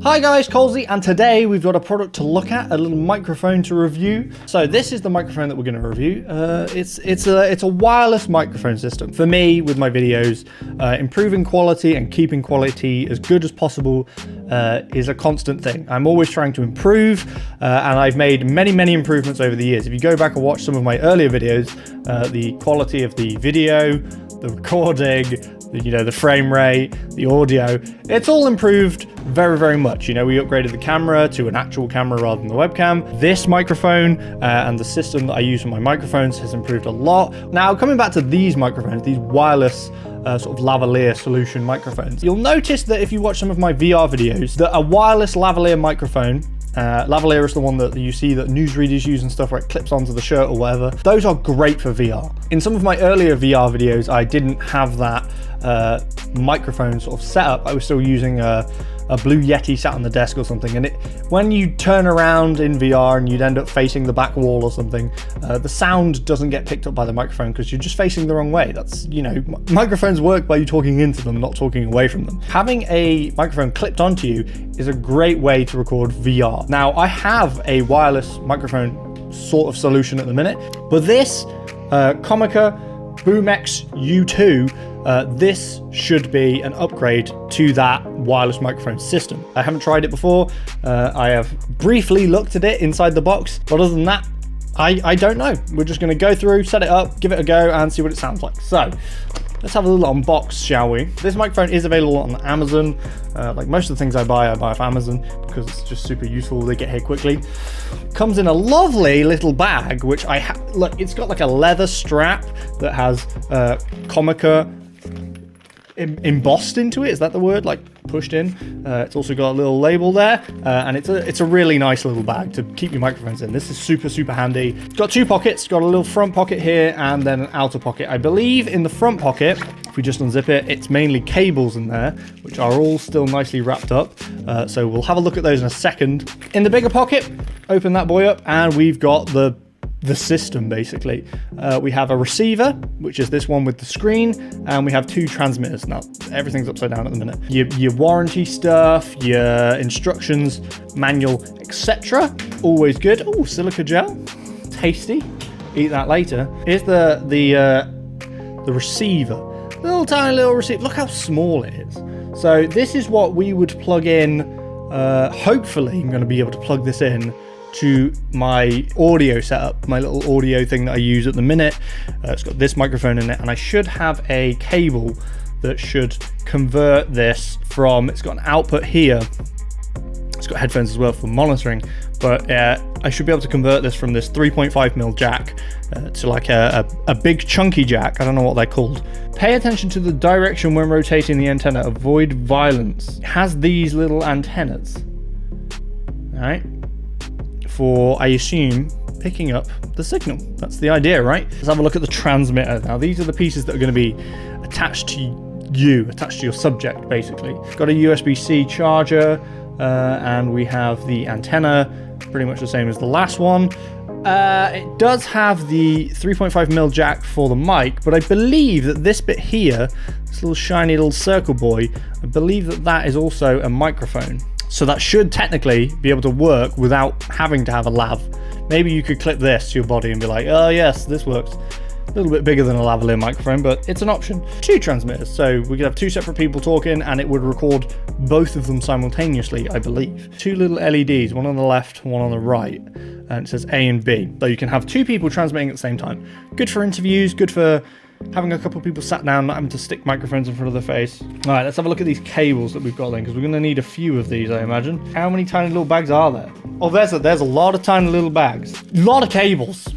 Hi guys, Colesy, and today we've got a product to look at, a little microphone to review. So this is the microphone that we're going to review. It's a wireless microphone system. For me, with my videos, improving quality and keeping quality as good as possible is a constant thing. I'm always trying to improve, and I've made many improvements over the years. If you go back and watch some of my earlier videos, the quality of the video, the recording, the frame rate, the audio, it's all improved very much. We upgraded the camera to an actual camera rather than the webcam. This microphone and the system that I use for my microphones has improved a lot. Now, coming back to these microphones, these wireless sort of lavalier solution microphones, you'll notice that if you watch some of my VR videos, that a wireless lavalier microphone, lavalier is the one that you see that newsreaders use and stuff, where it clips onto the shirt or whatever. Those are great for VR. In some of my earlier VR videos, I didn't have that microphone sort of setup. I was still using a Blue Yeti sat on the desk or something, and when you turn around in VR and you'd end up facing the back wall or something, the sound doesn't get picked up by the microphone because you're just facing the wrong way. That's, microphones work by you talking into them, not talking away from them. Having a microphone clipped onto you is a great way to record VR. Now, I have a wireless microphone sort of solution at the minute, but this Comica BoomX U2, this should be an upgrade to that wireless microphone system. I haven't tried it before. I have briefly looked at it inside the box, but other than that, I don't know. We're just going to go through, set it up, give it a go, and see what it sounds like. So let's have a little unbox, shall we? This microphone is available on Amazon. Like most of the things I buy off Amazon because it's just super useful. They get here quickly. Comes in a lovely little bag, which look, it's got like a leather strap that has Comica embossed into it. Is that the word? Like pushed in. It's also got a little label there, and it's a really nice little bag to keep your microphones in. This is super handy. It's got two pockets. Got a little front pocket here and then an outer pocket. I believe in the front pocket, if we just unzip it, it's mainly cables in there, which are all still nicely wrapped up. So we'll have a look at those in a second. In the bigger pocket, open that boy up, and we've got the system, basically. We have a receiver, which is this one with the screen, and we have two transmitters. Now, everything's upside down at the minute. Your warranty stuff, your instructions, manual, etc. Always good. Oh, silica gel. Tasty. Eat that later. Here's the receiver. Little tiny little receiver. Look how small it is. So this is what we would plug in. Hopefully, I'm going to be able to plug this in to my audio setup, my little audio thing that I use at the minute. It's got this microphone in it, and I should have a cable that should convert this from, it's got an output here, it's got headphones as well for monitoring, but I should be able to convert this from this 3.5mm jack to like a big chunky jack. I don't know what they're called. Pay attention to the direction when rotating the antenna. Avoid violence. It has these little antennas, all right, for, I assume, picking up the signal. That's the idea, right? Let's have a look at the transmitter. Now, these are the pieces that are going to be attached to you, attached to your subject, basically. Got a USB-C charger, and we have the antenna, pretty much the same as the last one. It does have the 3.5mm jack for the mic, but I believe that this bit here, this little shiny little circle boy, I believe that that is also a microphone. So that should technically be able to work without having to have a lav. Maybe you could clip this to your body and be like, oh yes, this works. A little bit bigger than a lavalier microphone, but it's an option. Two transmitters, so we could have two separate people talking and it would record both of them simultaneously, I believe. Two little LEDs, one on the left, one on the right, and it says A and B. So you can have two people transmitting at the same time. Good for interviews, good for having a couple of people sat down, not having to stick microphones in front of their face. All right, let's have a look at these cables that we've got then, because we're going to need a few of these, I imagine. How many tiny little bags are there? Oh, there's a lot of tiny little bags. A lot of cables,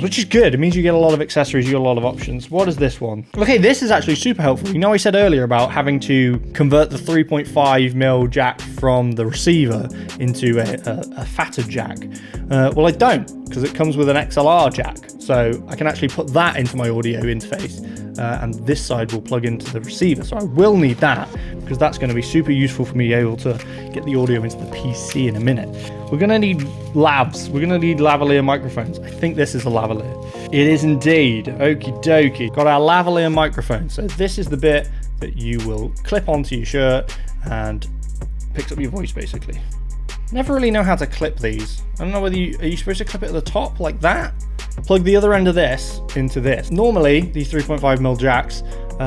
which is good. It means you get a lot of accessories, you get a lot of options. What is this one? Okay, this is actually super helpful. I said earlier about having to convert the 3.5mm jack from the receiver into a fatter jack. Well, I don't, because it comes with an XLR jack. So I can actually put that into my audio interface, and this side will plug into the receiver. So I will need that, because that's going to be super useful for me able to get the audio into the PC in a minute. We're going to need lavs. We're going to need lavalier microphones. I think this is a lavalier. It is indeed. Okie dokie. Got our lavalier microphone. So this is the bit that you will clip onto your shirt and picks up your voice basically. Never really know how to clip these. I don't know whether are you supposed to clip it at the top like that? Plug the other end of this into this. Normally, these 3.5mm jacks,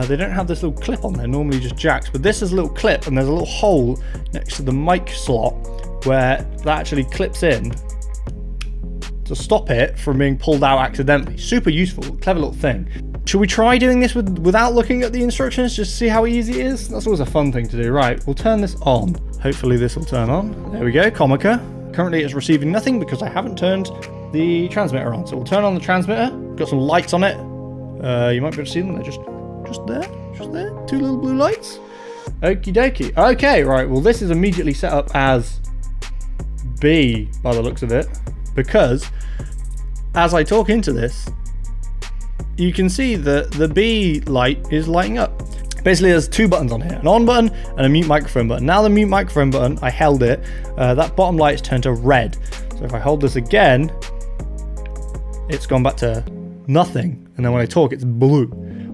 they don't have this little clip on there, normally just jacks, but this is a little clip and there's a little hole next to the mic slot where that actually clips in to stop it from being pulled out accidentally. Super useful, clever little thing. Should we try doing this without looking at the instructions, just to see how easy it is? That's always a fun thing to do. Right, we'll turn this on. Hopefully this will turn on. There we go, Comica. Currently it's receiving nothing because I haven't turned the transmitter on. So we'll turn on the transmitter. Got some lights on it. You might be able to see them. They're just there. Two little blue lights. Okie dokie. Okay, right. Well, this is immediately set up as B by the looks of it, because as I talk into this, you can see that the B light is lighting up. Basically, there's two buttons on here, an on button and a mute microphone button. Now the mute microphone button, I held it, that bottom light's turned to red. So if I hold this again, it's gone back to nothing. And then when I talk, it's blue.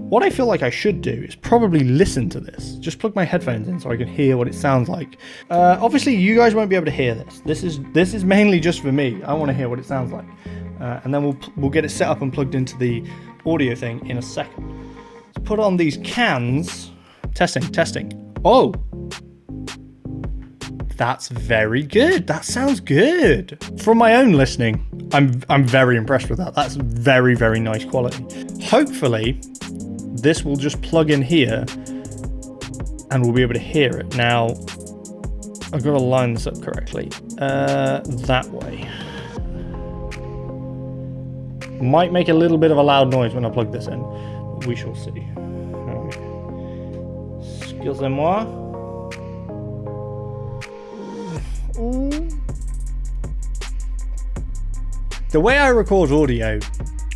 What I feel like I should do is probably listen to this. Just plug my headphones in so I can hear what it sounds like. Obviously, you guys won't be able to hear this. This is mainly just for me. I want to hear what it sounds like. And then we'll get it set up and plugged into the audio thing in a second. Let's put on these cans. Testing. Oh! That's very good. That sounds good. From my own listening, I'm very impressed with that. That's very, very nice quality. Hopefully, this will just plug in here and we'll be able to hear it. Now, I've got to line this up correctly. That way. Might make a little bit of a loud noise when I plug this in, but we shall see. Excusez-moi. The way I record audio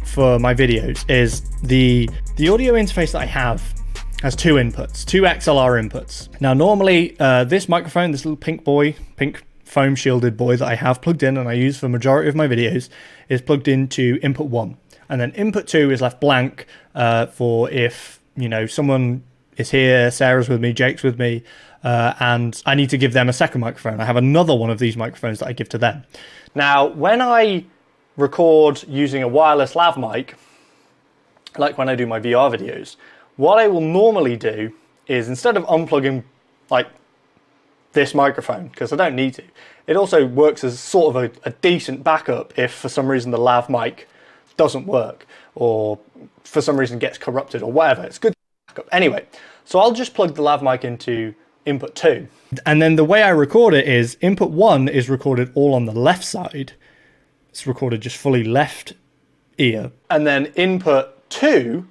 for my videos is the audio interface that I have has two inputs, two XLR inputs. Now normally this microphone, this little pink foam shielded boy that I have plugged in and I use for the majority of my videos, is plugged into input 1. And then input 2 is left blank for if, you know, someone is here, Sarah's with me, Jake's with me, and I need to give them a second microphone. I have another one of these microphones that I give to them. Now, when I record using a wireless lav mic, like when I do my VR videos, what I will normally do is, instead of unplugging like this microphone, because I don't need to, it also works as sort of a decent backup if for some reason the lav mic doesn't work or for some reason gets corrupted or whatever. It's good backup. Anyway, so I'll just plug the lav mic into input 2. And then the way I record it is input 1 is recorded all on the left side. It's recorded just fully left ear. And then input 2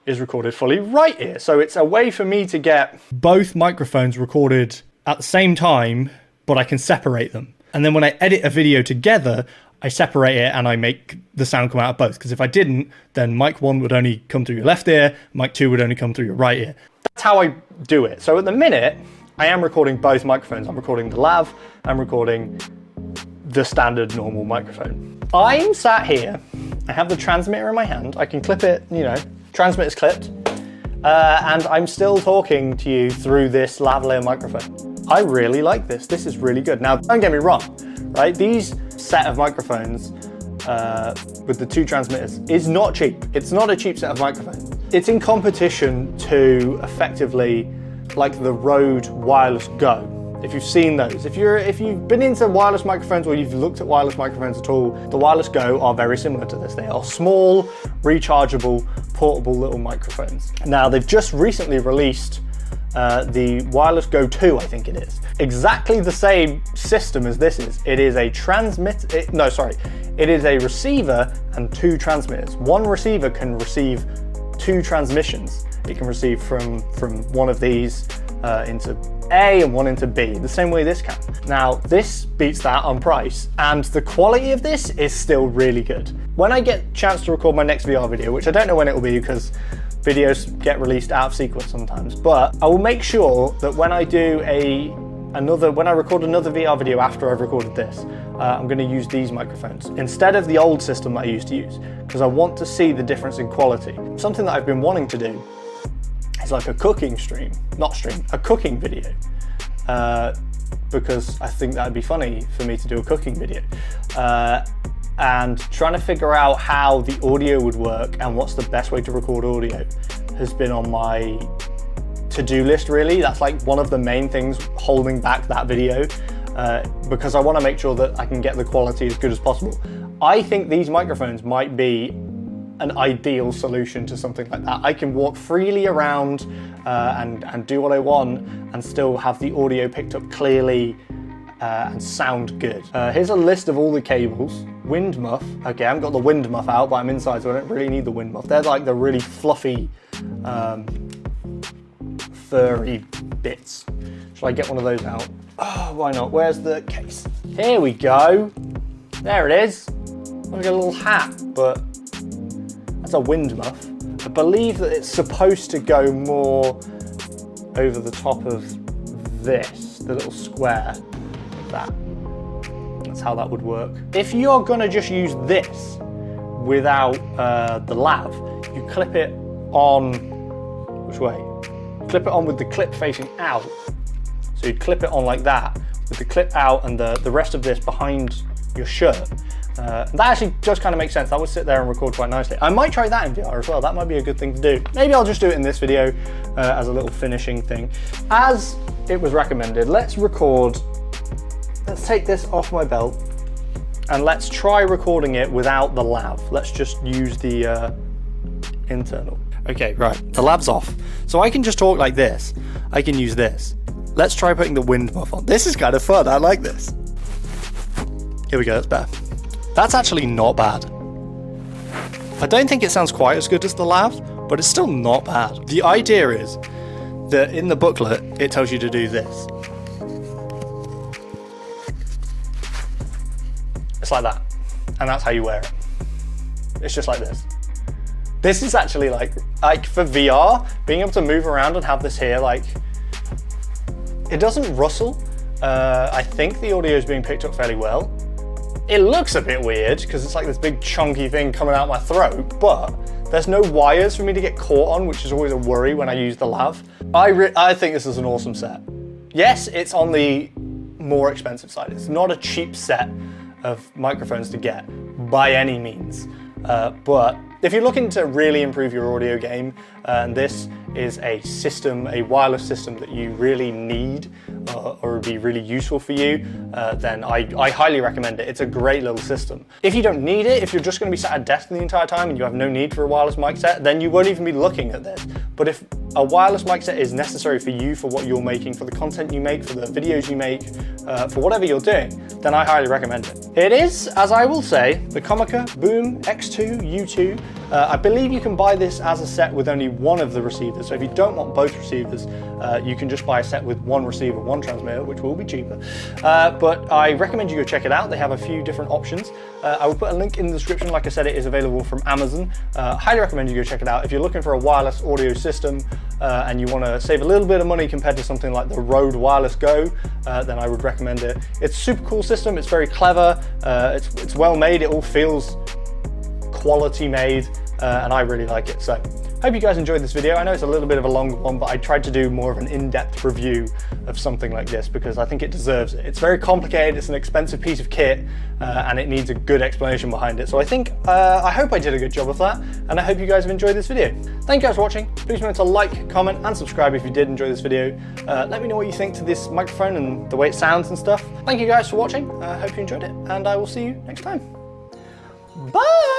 is recorded fully right ear. So it's a way for me to get both microphones recorded at the same time, but I can separate them. And then when I edit a video together, I separate it and I make the sound come out of both. Because if I didn't, then mic 1 would only come through your left ear, mic 2 would only come through your right ear. That's how I do it. So at the minute, I am recording both microphones. I'm recording the lav, I'm recording the standard normal microphone. I'm sat here, I have the transmitter in my hand, I can clip it, you know, transmitter's clipped, and I'm still talking to you through this lavalier microphone. I really like this. This is really good. Now, don't get me wrong, right? These set of microphones with the two transmitters is not cheap. It's not a cheap set of microphones. It's in competition to effectively like the Rode Wireless Go. If you've seen those, if you've been into wireless microphones or you've looked at wireless microphones at all, the Wireless Go are very similar to this. They are small, rechargeable, portable little microphones. Now they've just recently released the Wireless Go 2, I think it is. Exactly the same system as this is. It is a it is a receiver and two transmitters. One receiver can receive two transmissions. It can receive from one of these into A and one into B, the same way this can. Now, this beats that on price, and the quality of this is still really good. When I get a chance to record my next VR video, which I don't know when it will be because videos get released out of sequence sometimes, but I will make sure that when I do when I record another VR video after I've recorded this, I'm going to use these microphones instead of the old system that I used to use, because I want to see the difference in quality. Something that I've been wanting to do is like a cooking video. because I think that'd be funny for me to do a cooking video. And trying to figure out how the audio would work and what's the best way to record audio has been on my to-do list, really. That's like one of the main things holding back that video, because I want to make sure that I can get the quality as good as possible. I think these microphones might be an ideal solution to something like that. I can walk freely around and do what I want and still have the audio picked up clearly and sound good. Here's a list of all the cables. Wind muff. Okay, I haven't got the wind muff out, but I'm inside, so I don't really need the wind muff. They're like the really fluffy, furry bits. Should I get one of those out? Oh, why not? Where's the case? Here we go. There it is. Like a little hat, but that's a wind muff. I believe that it's supposed to go more over the top of this, the little square, like that. That's how that would work. If you're gonna just use this without the lav, you clip it on, which way? Clip it on with the clip facing out. So you'd clip it on like that, with the clip out and the rest of this behind your shirt. That actually does kind of make sense. That would sit there and record quite nicely. I might try that in VR as well. That might be a good thing to do. Maybe I'll just do it in this video as a little finishing thing. As it was recommended, let's record. Let's take this off my belt and let's try recording it without the lav. Let's just use the internal. Okay, right, the lav's off. So I can just talk like this. I can use this. Let's try putting the wind muff on. This is kind of fun, I like this. Here we go, that's better. That's actually not bad. I don't think it sounds quite as good as the lav, but it's still not bad. The idea is that in the booklet, it tells you to do this. It's like that, and that's how you wear it. It's just like this. This is actually like for VR, being able to move around and have this here, like, it doesn't rustle. I think the audio is being picked up fairly well. It looks a bit weird because it's like this big chunky thing coming out my throat, but there's no wires for me to get caught on, which is always a worry when I use the lav. I think this is an awesome set. Yes, it's on the more expensive side. It's not a cheap set of microphones to get by any means, but if you're looking to really improve your audio game, and this is a system, a wireless system that you really need or would be really useful for you, then I highly recommend it. It's a great little system. If you don't need it, if you're just going to be sat at a desk the entire time and you have no need for a wireless mic set, then you won't even be looking at this. But if a wireless mic set is necessary for you, for what you're making, for the content you make, for the videos you make, for whatever you're doing, then I highly recommend it. It is, as I will say, the Comica BoomX U2. I believe you can buy this as a set with only one of the receivers. So if you don't want both receivers, you can just buy a set with one receiver, one transmitter, which will be cheaper. But I recommend you go check it out. They have a few different options. I will put a link in the description. Like I said, it is available from Amazon. Highly recommend you go check it out. If you're looking for a wireless audio system and you want to save a little bit of money compared to something like the Rode Wireless Go, then I would recommend it. It's a super cool system. It's very clever. It's well made. It all feels quality made, and I really like it. So hope you guys enjoyed this video. I know it's a little bit of a longer one, but I tried to do more of an in-depth review of something like this because I think it deserves it. It's very complicated, it's an expensive piece of kit, and it needs a good explanation behind it. So I hope I did a good job of that, and I hope you guys have enjoyed this video. Thank you guys for watching. Please remember to like, comment, and subscribe if you did enjoy this video. Let me know what you think to this microphone and the way it sounds and stuff. Thank you guys for watching. I hope you enjoyed it, and I will see you next time. Bye!